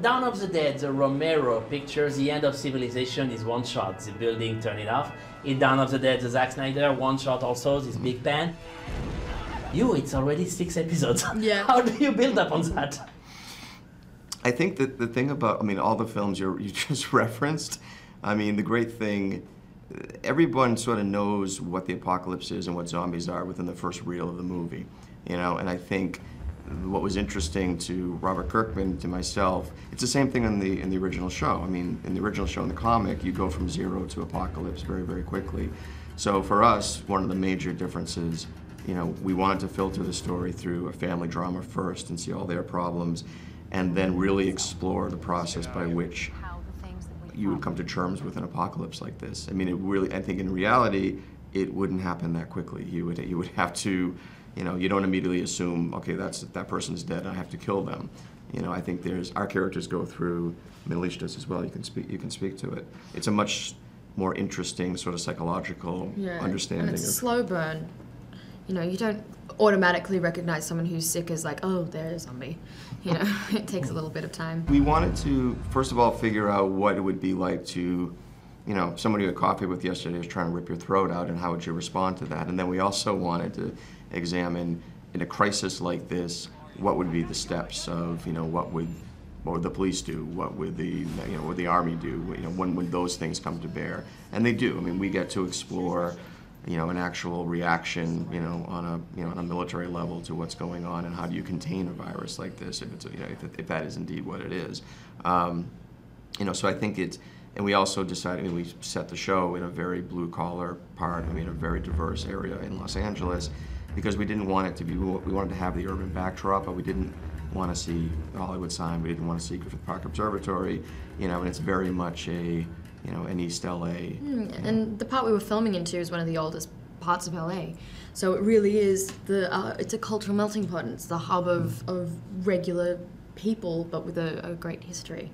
Dawn of the Dead, the Romero picture, the end of civilization is one shot, the building turn it off. In Dawn of the Dead, the Zack Snyder, one shot also, this big pan. It's already 6 episodes. Yeah. How do you build up on that? I think that the thing about, all the films you just referenced, the great thing, everyone sort of knows what the apocalypse is and what zombies are within the first reel of the movie, and I think what was interesting to Robert Kirkman, to myself, it's the same thing in the original show. In the original show, in the comic, you go from zero to apocalypse very, very quickly. So for us, one of the major differences, we wanted to filter the story through a family drama first and see all their problems, and then really explore the process by which you would come to terms with an apocalypse like this. I think in reality, it wouldn't happen that quickly. You would have to, you don't immediately assume, okay, that person's dead, I have to kill them. I think our characters go through, Alicia does as well, you can speak to it. It's a much more interesting sort of psychological understanding. And it's a slow burn. You don't automatically recognize someone who's sick as like, oh, they're a zombie. It takes a little bit of time. We wanted to, first of all, figure out what it would be like to, somebody you had coffee with yesterday was trying to rip your throat out, and how would you respond to that? And then we also wanted to examine, in a crisis like this, what would be the steps of, what would the police do? What would what would the army do? When would those things come to bear? And they do. We get to explore, an actual reaction, on a military level to what's going on, and how do you contain a virus like this if that is indeed what it is. So I think and we also decided, we set the show in a very blue-collar part, a very diverse area in Los Angeles, because we didn't want it to be, we wanted to have the urban backdrop, but we didn't want to see the Hollywood sign, we didn't want to see Griffith Park Observatory, and it's very much an East LA. And the part we were filming into is one of the oldest parts of LA. So it really is, it's a cultural melting pot, and it's the hub of regular people, but with a great history.